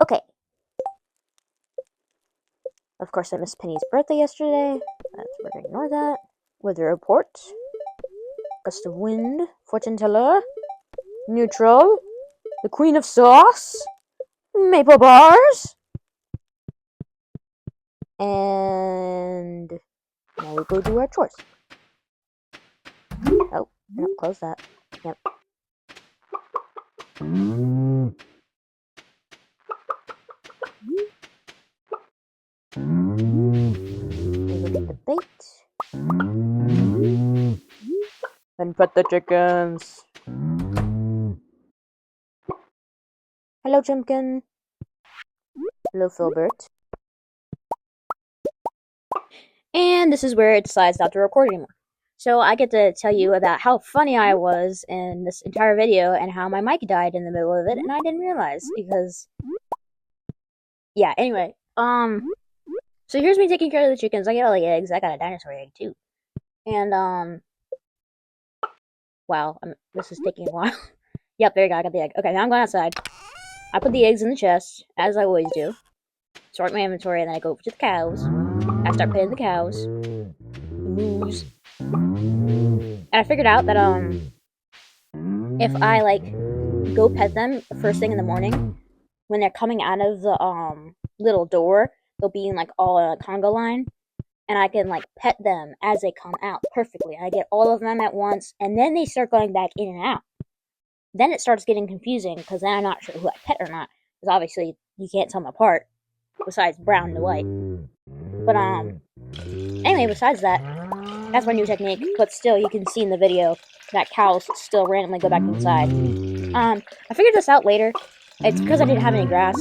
Okay. Of course, I missed Penny's birthday yesterday. We're gonna ignore that. Weather report. Gust of wind. Fortune teller. Neutral. The queen of sauce. Maple bars. And now we go do our chores. Oh, no, close that. Yep. Look at the bait. And pet the chickens. Hello, Chimkin. Hello, Filbert. And this is where it decides not to record anymore. So I get to tell you about how funny I was in this entire video and how my mic died in the middle of it, and I didn't realize because, yeah. Anyway, so here's me taking care of the chickens. I got all the eggs. I got a dinosaur egg too, and wow, this is taking a while. Yep, there you go. I got the egg. Okay, now I'm going outside. I put the eggs in the chest as I always do. Sort my inventory, and then I go over to the cows. I start petting the cows, the moose. And I figured out that if I like go pet them first thing in the morning when they're coming out of the little door, they'll be in like all a conga line, and I can like pet them as they come out perfectly. I get all of them at once, and then they start going back in and out. Then it starts getting confusing because then I'm not sure who I pet or not, because obviously you can't tell them apart besides brown and white. But anyway, besides that, that's my new technique. But still, you can see in the video that cows still randomly go back inside. I figured this out later. It's because I didn't have any grass.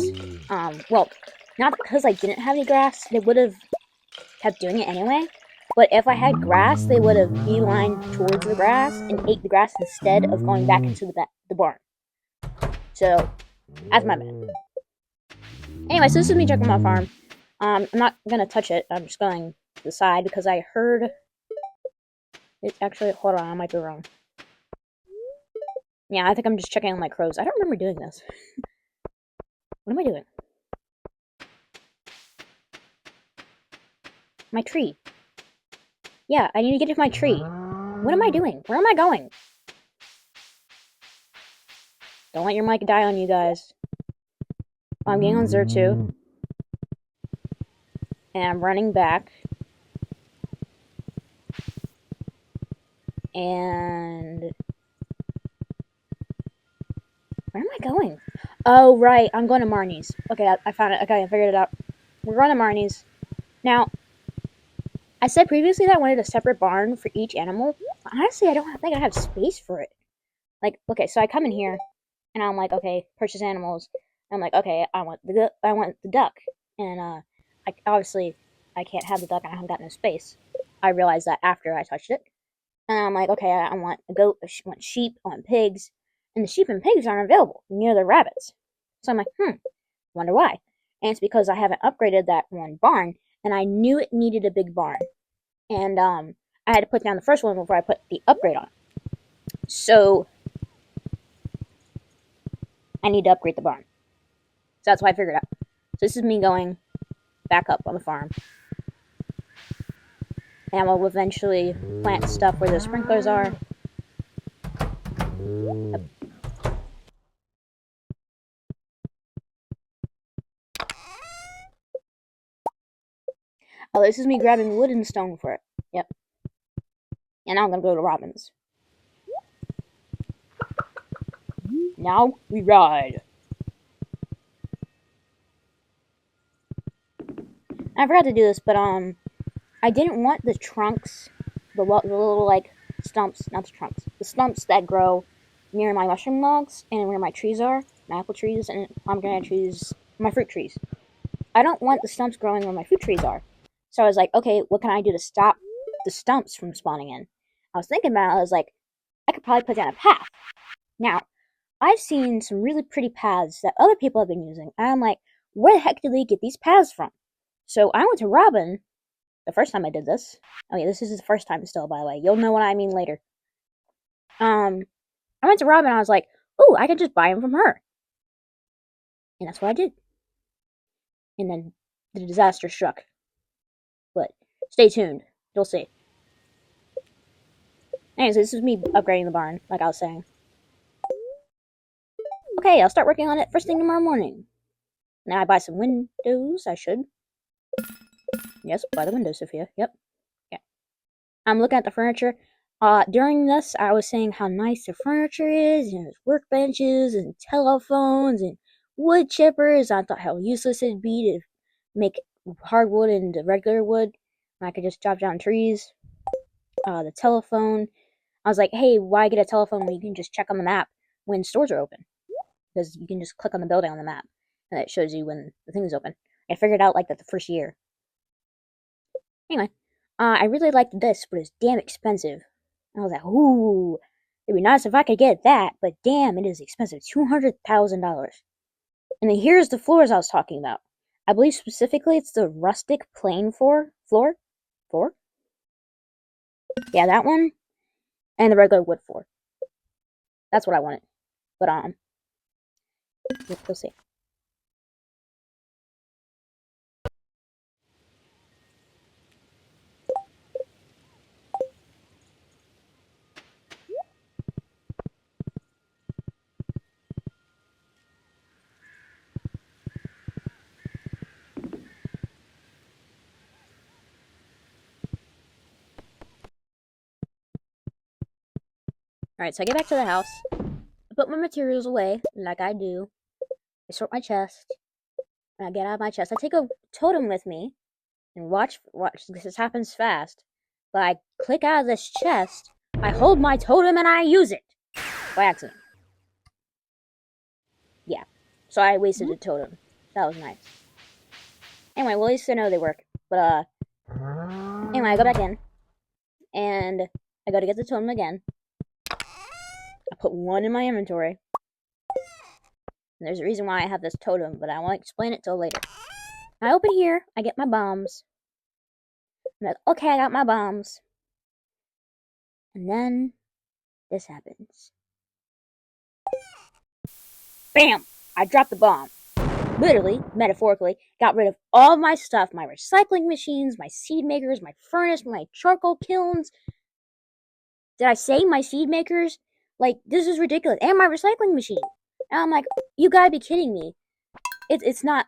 Well, not because I didn't have any grass. They would have kept doing it anyway. But if I had grass, they would have beelined towards the grass and ate the grass instead of going back into the barn. So, that's my bad. Anyway, so this is me checking my farm. I'm not gonna touch it. I'm just going to the side because I heard it actually. Hold on, I might be wrong. Yeah, I think I'm just checking on my crows. I don't remember doing this. What am I doing? My tree. Yeah, I need to get to my tree. What am I doing? Where am I going? Don't let your mic die on you guys. I'm getting on Zertu. And I'm running back. And where am I going? Oh, right. I'm going to Marnie's. Okay, I found it. Okay, I figured it out. We're going to Marnie's. Now, I said previously that I wanted a separate barn for each animal. Honestly, I don't think I have space for it. Like, okay, so I come in here, and I'm like, okay, purchase animals. I'm like, okay, I want the duck, and obviously I can't have the duck, and I haven't got no space. I realized that after I touched it, and I'm like, okay, I want a goat, I want sheep, I want pigs, and the sheep and pigs aren't available near the rabbits. So I'm like, wonder why. And it's because I haven't upgraded that one barn, and I knew it needed a big barn, and I had to put down the first one before I put the upgrade on. So I need to upgrade the barn. So that's why I figured out. So this is me going back up on the farm. And we'll eventually plant stuff where the sprinklers are. Yep. Oh, this is me grabbing wood and stone for it. Yep. And now I'm gonna go to Robin's. Now we ride. I forgot to do this, but I didn't want the trunks, the little like stumps, not the trunks, the stumps that grow near my mushroom logs and where my trees are, my apple trees and pomegranate trees, my fruit trees. I don't want the stumps growing where my fruit trees are. So I was like, okay, what can I do to stop the stumps from spawning in? I was thinking about it, I was like, I could probably put down a path. Now, I've seen some really pretty paths that other people have been using, and I'm like, where the heck did they get these paths from? So I went to Robin the first time I did this. Oh yeah, this is the first time still, by the way. You'll know what I mean later. I went to Robin and I was like, ooh, I can just buy them from her. And that's what I did. and then the disaster struck. But stay tuned. You'll see. Anyways, this is me upgrading the barn, like I was saying. Okay, I'll start working on it first thing tomorrow morning. Now I buy some windows, I should. Yes, buy the windows, Sophia. Yep. Yeah. I'm looking at the furniture. During this, I was saying how nice the furniture is, and there's workbenches, and telephones, and wood chippers. I thought how useless it'd be to make hardwood into regular wood. I could just chop down trees. The telephone. I was like, hey, why get a telephone when you can just check on the map when stores are open? Because you can just click on the building on the map, and it shows you when the thing is open. I figured out like that the first year. Anyway, I really liked this, but it's damn expensive. I was like, ooh, it'd be nice if I could get that, but damn, it is expensive. $200,000. And then here's the floors I was talking about. I believe specifically it's the rustic plain floor? Floor? Yeah, that one. And the regular wood floor. That's what I wanted. But, we'll see. Alright, so I get back to the house. I put my materials away, like I do. I sort my chest. And I get out of my chest. I take a totem with me. And watch, this happens fast. But I click out of this chest, I hold my totem, and I use it. By accident. Yeah. So I wasted a totem. That was nice. Anyway, well, at least I know they work. But, anyway, I go back in. And I go to get the totem again. I put one in my inventory. And there's a reason why I have this totem, but I won't explain it till later. I open here, I get my bombs. I'm like, okay, I got my bombs. And then this happens. Bam! I dropped the bomb. Literally, metaphorically, got rid of all my stuff. My recycling machines, my seed makers, my furnace, my charcoal kilns. Did I say my seed makers? Like, this is ridiculous. And my recycling machine. And I'm like, you gotta be kidding me. It's not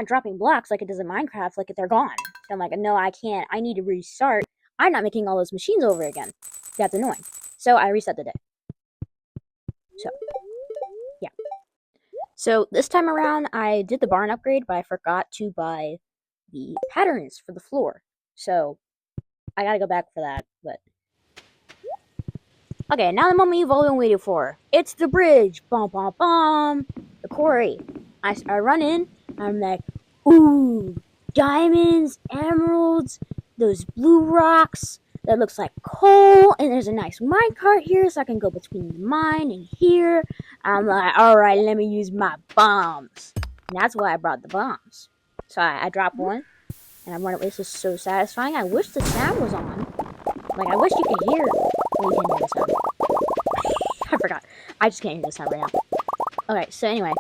dropping blocks like it does in Minecraft. Like, they're gone. So I'm like, no, I can't. I need to restart. I'm not making all those machines over again. That's annoying. So I reset the day. So, yeah. So this time around, I did the barn upgrade, but I forgot to buy the patterns for the floor. So I gotta go back for that. But okay, now the moment you've all been waiting for. It's the bridge. Bum bum bum. The quarry. I run in. I'm like, ooh, diamonds, emeralds, those blue rocks. That looks like coal, and there's a nice minecart here, so I can go between the mine and here. I'm like, alright, let me use my bombs. And that's why I brought the bombs. So I dropped one, and I run away. This is so satisfying. I wish the sound was on. Like, I wish you could hear. Well, you can't hear the sound. I forgot. I just can't hear the sound right now. Okay, so anyway,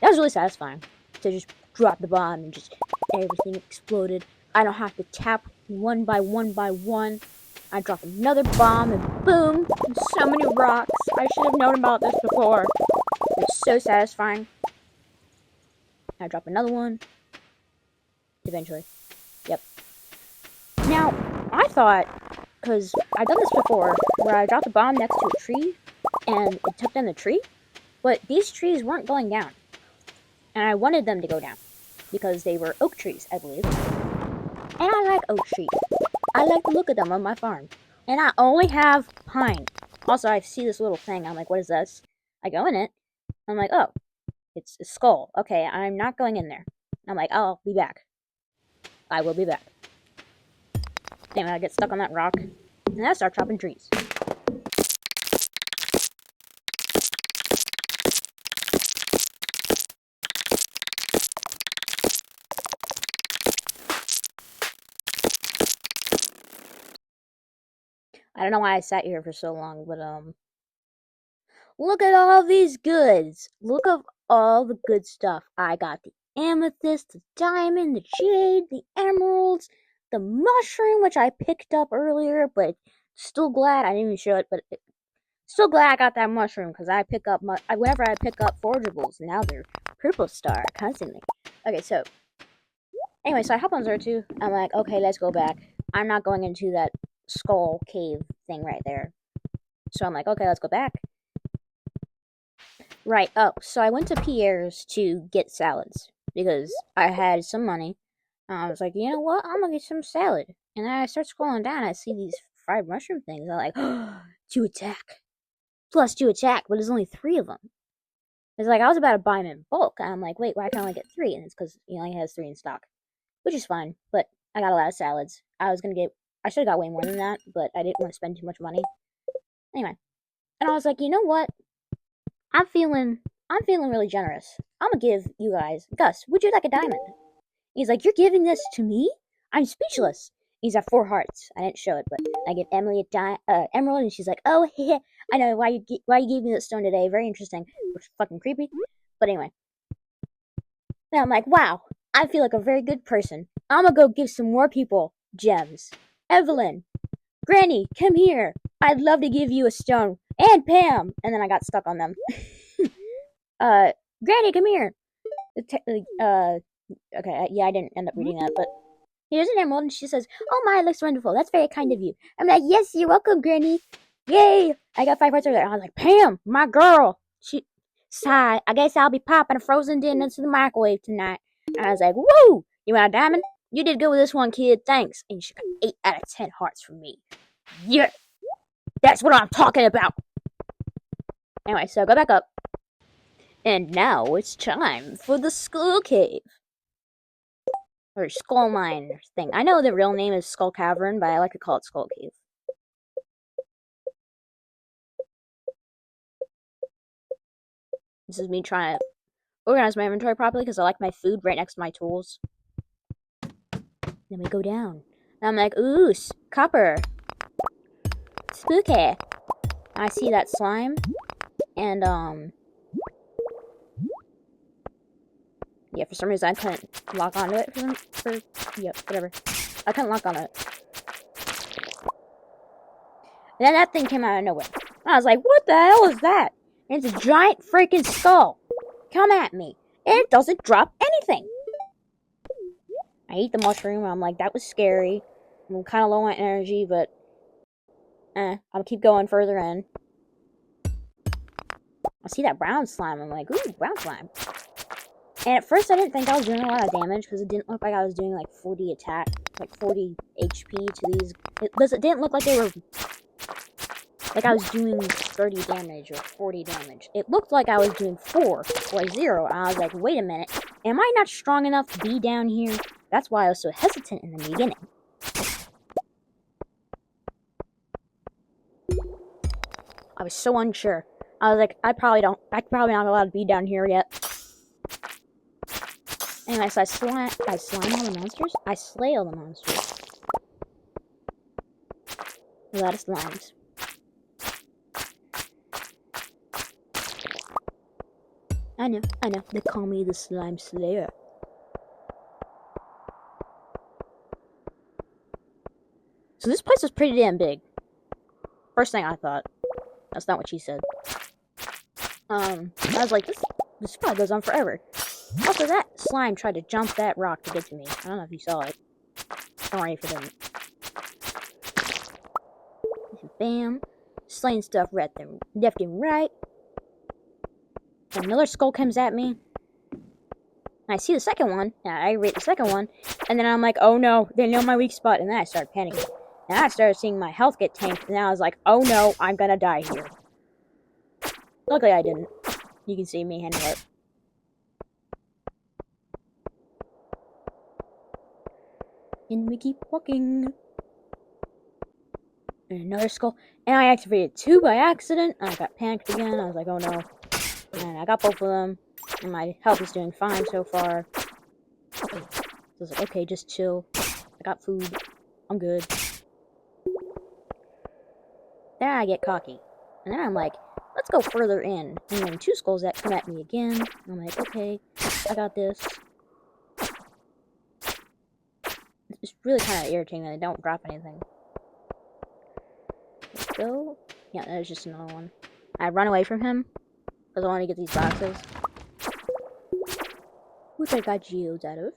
that was really satisfying. To just drop the bomb and just everything exploded. I don't have to tap one by one by one. I drop another bomb and boom! So many rocks. I should have known about this before. It's so satisfying. I drop another one. Eventually. Yep. Now, I thought, because I've done this before, where I dropped a bomb next to a tree, and it took down the tree, but these trees weren't going down. And I wanted them to go down, because they were oak trees, I believe. And I like oak trees. I like the look of them on my farm. And I only have pine. Also, I see this little thing. I'm like, what is this? I go in it. I'm like, oh, it's a skull. Okay, I'm not going in there. I'm like, I'll be back. I will be back. Anyway, I get stuck on that rock. And I start chopping trees. I don't know why I sat here for so long, but look at all these goods. Look at all the good stuff. I got the amethyst, the diamond, the jade, the emeralds, the mushroom, which I picked up earlier, but still glad I didn't even show it, but still glad I got that mushroom, because I pick up, whenever I pick up forageables, now they're purple star, constantly. Okay, so, anyway, so I hop on Zero 2, I'm like, okay, let's go back. I'm not going into that skull cave thing right there. So I'm like, okay, let's go back. Right, oh, so I went to Pierre's to get salads, because I had some money. I was like, you know what, I'm gonna get some salad. And then I start scrolling down, I see these fried mushroom things. I'm like, to attack. Plus 2 attack, but there's only 3 of them. It's like, I was about to buy them in bulk, and I'm like, wait, why can I only get 3? And it's because he only has 3 in stock. Which is fine, but I got a lot of salads. I should have got way more than that, but I didn't want to spend too much money. Anyway. And I was like, you know what? I'm feeling really generous. I'm gonna give you guys, Gus, would you like a diamond? He's like, you're giving this to me? I'm speechless. He's at 4 hearts. I didn't show it, but I give Emily a emerald, and she's like, oh, I know why you gave me that stone today. Very interesting. Which is fucking creepy. But anyway. Now I'm like, wow, I feel like a very good person. I'm gonna go give some more people gems. Evelyn, Granny, come here. I'd love to give you a stone. And Pam! And then I got stuck on them. Granny, come here. Okay, yeah, I didn't end up reading that, but here's an emerald, and she says, oh my, it looks wonderful. That's very kind of you. I'm like, yes, you're welcome, Granny. Yay! I got 5 hearts over there. I was like, Pam, my girl. She sighed. I guess I'll be popping a frozen dinner into the microwave tonight. And I was like, woo! You want a diamond? You did good with this one, kid. Thanks. And she got 8 out of 10 hearts from me. Yeah! That's what I'm talking about! Anyway, so go back up. And now it's time for the Skull Cave. Or Skull Mine thing. I know the real name is Skull Cavern, but I like to call it Skull Cave. This is me trying to organize my inventory properly, because I like my food right next to my tools. Then we go down. And I'm like, ooh, copper. Spooky. I see that slime. And, yeah, for some reason I couldn't lock onto it whatever. I couldn't lock onto it. And then that thing came out of nowhere. I was like, what the hell is that? And it's a giant freaking skull. Come at me. And it doesn't drop anything. I eat the mushroom. I'm like, that was scary. I'm kind of low on energy, but I'll keep going further in. I see that brown slime. I'm like, ooh, brown slime. And at first I didn't think I was doing a lot of damage, because it didn't look like I was doing like 40 attack, like 40 HP to these. It didn't look like they were, like I was doing 30 damage or 40 damage. It looked like I was doing 4 or 0. And I was like, wait a minute, am I not strong enough to be down here? That's why I was so hesitant in the beginning. I was so unsure. I was like, I'm probably not allowed to be down here yet. Anyway, so I slime all the monsters. I slay all the monsters. A lot of slimes. I know. They call me the Slime Slayer. So this place is pretty damn big. First thing I thought. That's not what she said. I was like, this probably goes on forever. Also, that slime tried to jump that rock to get to me. I don't know if you saw it. Don't worry if you didn't. Bam. Slaying stuff right there, left and right. Another skull comes at me. And I see the second one. And I rate the second one. And then I'm like, oh no, they know my weak spot. And then I started panicking. And I started seeing my health get tanked. And then I was like, oh no, I'm gonna die here. Luckily I didn't. You can see me handle it. And we keep walking. And another skull. And I activated 2 by accident. I got panicked again. I was like, oh no. And I got both of them. And my health is doing fine so far. So I was like, okay, just chill. I got food. I'm good. Then I get cocky. And then I'm like, let's go further in. And then 2 skulls that come at me again. I'm like, okay, I got this. it's really kind of irritating that I don't drop anything. Let's go. Yeah, there's just another one. I run away from him because I want to get these boxes. Which I got geodes out of.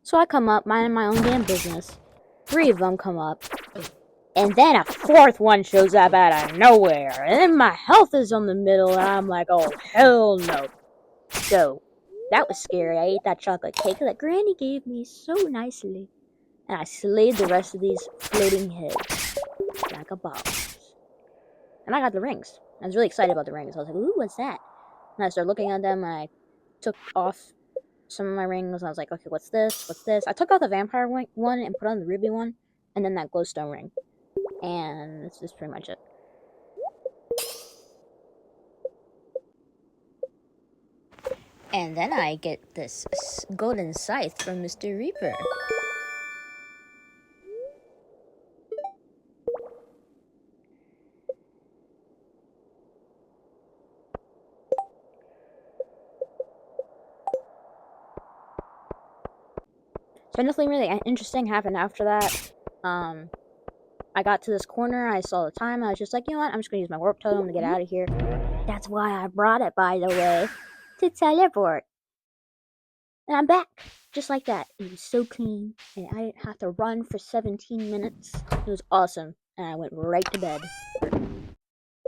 So I come up, minding my own damn business. 3 of them come up. And then a 4th one shows up out of nowhere. And then my health is on the middle, and I'm like, oh, hell no. So, that was scary. I ate that chocolate cake that Granny gave me so nicely. And I slayed the rest of these floating heads. Like a boss. And I got the rings. I was really excited about the rings. I was like, ooh, what's that? And I started looking at them, and I took off some of my rings. And I was like, okay, what's this? What's this? I took out the vampire one and put on the ruby one. And then that glowstone ring. And this is pretty much it. And then I get this golden scythe from Mr. Reaper. So nothing really interesting happened after that. I got to this corner, I saw the time, I was just like, you know what, I'm just gonna use my warp totem to get out of here. That's why I brought it, by the way, to teleport. And I'm back, just like that. It was so clean, and I didn't have to run for 17 minutes. It was awesome, and I went right to bed.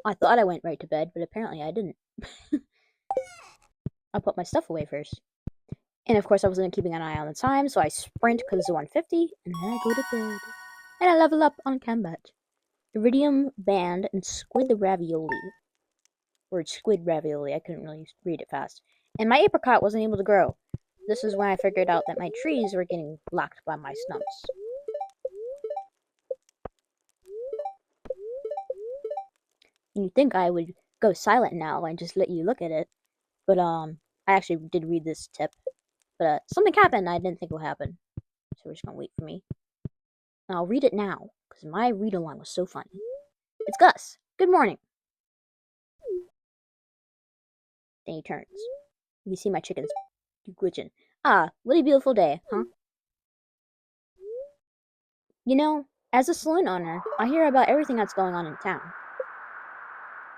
I thought I went right to bed, but apparently I didn't. I put my stuff away first. And of course I wasn't keeping an eye on the time, so I sprint because it's 1:50, and then I go to bed. And I level up on combat. Iridium Band and Squid Ravioli. Or Squid Ravioli, I couldn't really read it fast. And my apricot wasn't able to grow. This is when I figured out that my trees were getting blocked by my stumps. And you'd think I would go silent now and just let you look at it. But, I actually did read this tip. But, something happened I didn't think would happen. So we're just gonna wait for me. And I'll read it now, because my read-along was so funny. It's Gus. Good morning. Then he turns. You can see my chickens glitching. Ah, what a beautiful day, huh? You know, as a saloon owner, I hear about everything that's going on in town.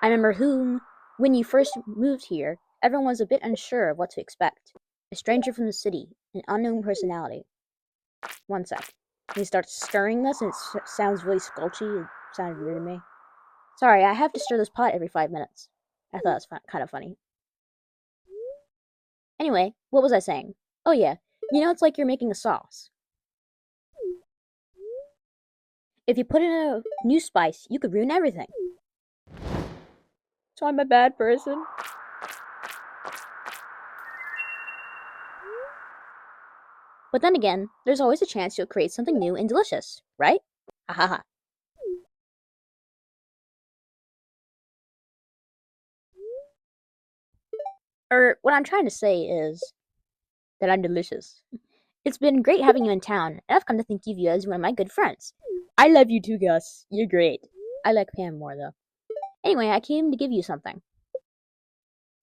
I remember when you first moved here, everyone was a bit unsure of what to expect. A stranger from the city, an unknown personality. One sec. He starts stirring this, and it sounds really squelchy. It sounded weird to me. Sorry, I have to stir this pot every 5 minutes. I thought it was kind of funny. Anyway, what was I saying? Oh yeah, you know it's like you're making a sauce. If you put in a new spice, you could ruin everything. So I'm a bad person. But then again, there's always a chance you'll create something new and delicious, right? Ha ha ha. Or what I'm trying to say is that I'm delicious. It's been great having you in town, and I've come to think of you as one of my good friends. I love you too, Gus. You're great. I like Pam more, though. Anyway, I came to give you something.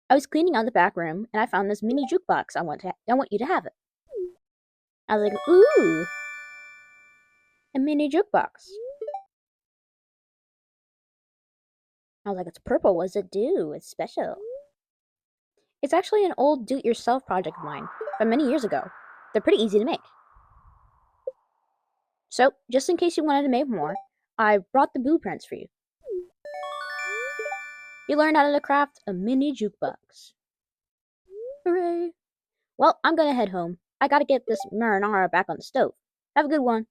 I was cleaning out the back room, and I found this mini jukebox. I want you to have it. I was like, ooh, a mini jukebox. I was like, it's purple. What does it do? It's special. It's actually an old do-it-yourself project of mine from many years ago. They're pretty easy to make. So, just in case you wanted to make more, I brought the blueprints for you. You learned how to craft a mini jukebox. Hooray! Well, I'm gonna head home. I gotta get this marinara back on the stove. Have a good one.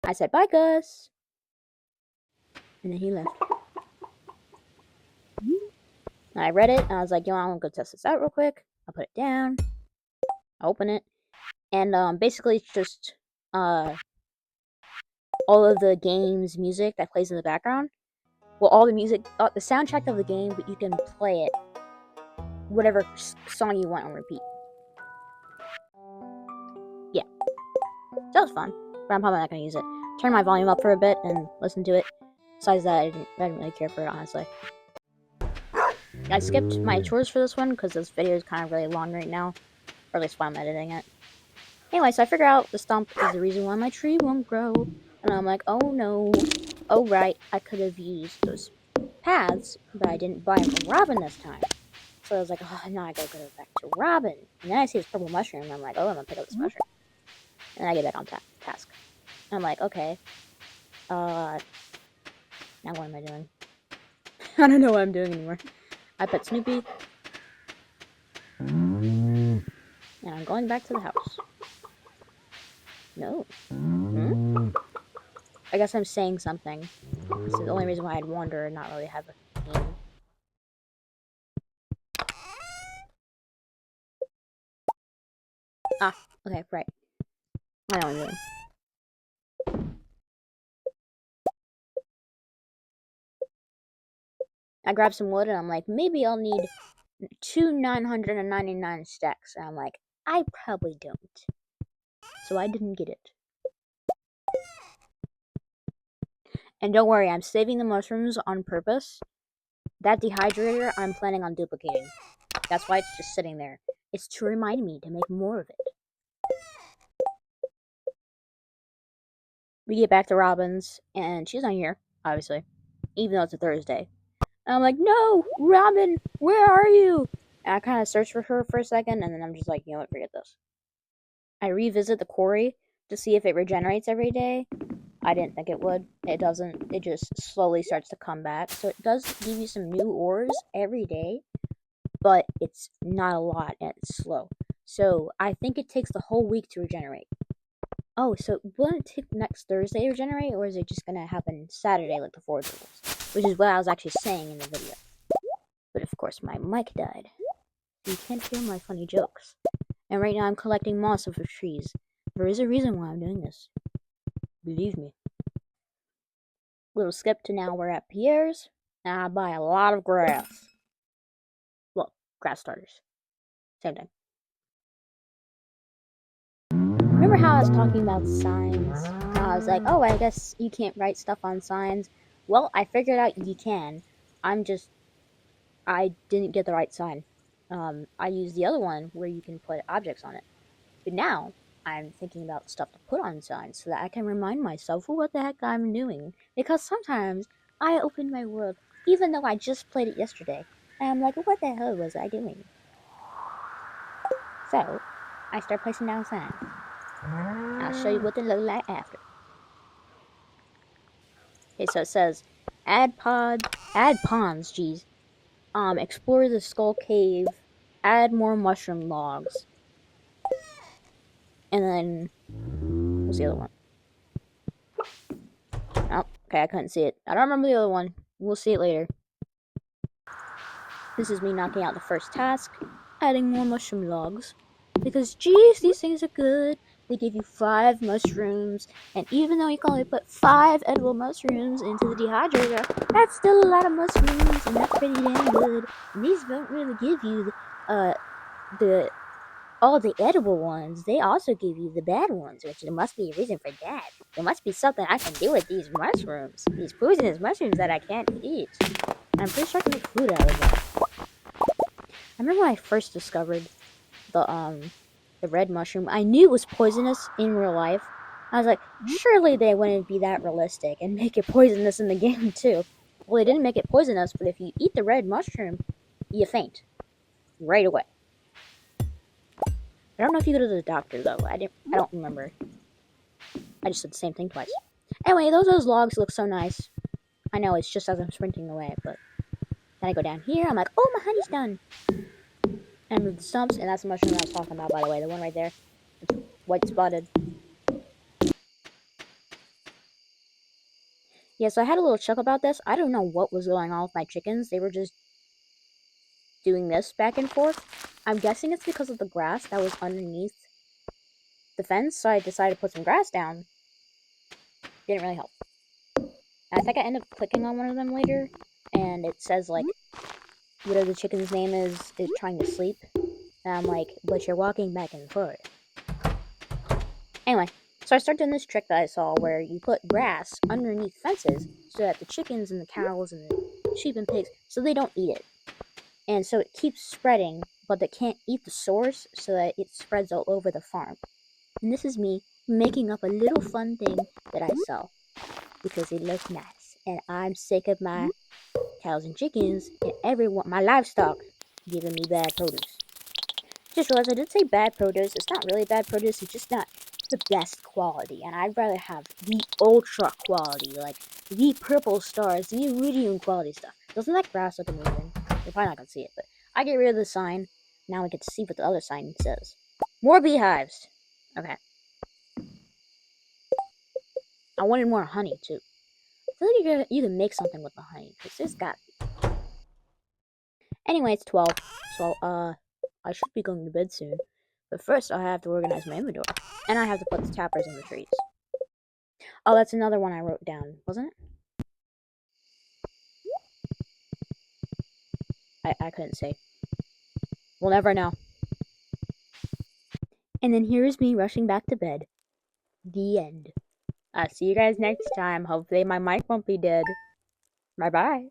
I said bye, Gus. And then he left. And I read it, and I was like, yo, I'm gonna go test this out real quick. I'll put it down. I'll open it. And basically it's just all of the game's music that plays in the background. Well, all the music, the soundtrack of the game, but you can play it whatever song you want on repeat. Yeah. That was fun, but I'm probably not gonna use it. Turn my volume up for a bit and listen to it. Besides that, I didn't really care for it, honestly. I skipped my chores for this one because this video is kind of really long right now, or at least while I'm editing it. Anyway, so I figure out the stump is the reason why my tree won't grow, and I'm like, oh no, oh right, I could have used those paths, but I didn't buy them from Robin this time. So I was like, oh, now I gotta go back to Robin. And then I see this purple mushroom, and I'm like, oh, I'm gonna pick up this mushroom. And I get back on task. And I'm like, okay, now what am I doing? I don't know what I'm doing anymore. I put Snoopy, and I'm going back to the house. No. I guess I'm saying something. This is the only reason why I'd wander and not really have a theme. Ah, okay, right. I know what I'm doing. I grabbed some wood and I'm like, maybe I'll need 999 stacks. And I'm like, I probably don't. So I didn't get it. And don't worry, I'm saving the mushrooms on purpose. That dehydrator I'm planning on duplicating. That's why it's just sitting there. It's to remind me to make more of it. We get back to Robin's, and she's not here, obviously. Even though it's a Thursday. And I'm like, no, Robin, where are you? And I kind of search for her for a second, and then I'm just like, you know what, forget this. I revisit the quarry to see if it regenerates every day. I didn't think it would. It doesn't. It just slowly starts to come back. So it does give you some new ores every day, but it's not a lot and it's slow. So I think it takes the whole week to regenerate. Oh, so will it take next Thursday to regenerate, or is it just gonna happen Saturday like the Forge rules? Which is what I was actually saying in the video. But of course my mic died. You can't hear my funny jokes. And right now I'm collecting moss off of trees. There is a reason why I'm doing this. Believe me. Little skip to now we're at Pierre's, and I buy a lot of grass. Well, grass starters. Same thing. Remember how I was talking about signs? How I was like, oh, I guess you can't write stuff on signs. Well, I figured out you can. I didn't get the right sign. I used the other one where you can put objects on it. But now, I'm thinking about stuff to put on signs so that I can remind myself of what the heck I'm doing. Because sometimes I open my world, even though I just played it yesterday, and I'm like, what the hell was I doing? So, I start placing down signs. I'll show you what they look like after. Okay, so it says, add ponds, geez. Explore the skull cave, add more mushroom logs. And then, what's the other one? Oh, okay, I couldn't see it. I don't remember the other one. We'll see it later. This is me knocking out the first task, adding more mushroom logs. Because, geez, these things are good. They give you 5 mushrooms, and even though you can only put 5 edible mushrooms into the dehydrator, that's still a lot of mushrooms, and that's pretty damn good. And these don't really give you all the edible ones. They also give you the bad ones, which there must be a reason for that. There must be something I can do with these mushrooms, these poisonous mushrooms that I can't eat. And I'm pretty sure I can make food out of them. I remember when I first discovered the red mushroom. I knew it was poisonous in real life. I was like, surely they wouldn't be that realistic and make it poisonous in the game too. Well, they didn't make it poisonous, but if you eat the red mushroom, you faint right away. I don't know if you go to the doctor though. I don't remember. I just said the same thing twice. Anyway, those logs look so nice. I know it's just as I'm sprinting away, but then I go down here. I'm like, oh, my honey's done. And move the stumps, and that's the mushroom I was talking about, by the way. The one right there. It's white spotted. Yeah, so I had a little chuckle about this. I don't know what was going on with my chickens. They were just doing this back and forth. I'm guessing it's because of the grass that was underneath the fence, so I decided to put some grass down. Didn't really help. I think I ended up clicking on one of them later, and it says, like, whatever the chicken's name is trying to sleep. And I'm like, but you're walking back and forth. Anyway, so I started doing this trick that I saw where you put grass underneath fences so that the chickens and the cows and the sheep and pigs, so they don't eat it. And so it keeps spreading, but they can't eat the source, so that it spreads all over the farm. And this is me making up a little fun thing that I sell because it looks nice. And I'm sick of my cows and chickens and everyone, my livestock, giving me bad produce. Just realized I did say bad produce. It's not really bad produce. It's just not the best quality, and I'd rather have the ultra quality, like the purple stars, the iridium quality stuff. Doesn't that grass look amazing? You're probably not gonna see it, but I get rid of the sign. Now we get to see what the other sign says. More beehives. Okay. I wanted more honey too. I feel like you can make something with the honey, because there's got. Anyway, it's 12, so I should be going to bed soon. But first, I have to organize my inventory, and I have to put the tappers in the trees. Oh, that's another one I wrote down, wasn't it? I couldn't say. We'll never know. And then here's me rushing back to bed. The end. I'll see you guys next time. Hopefully my mic won't be dead. Bye bye.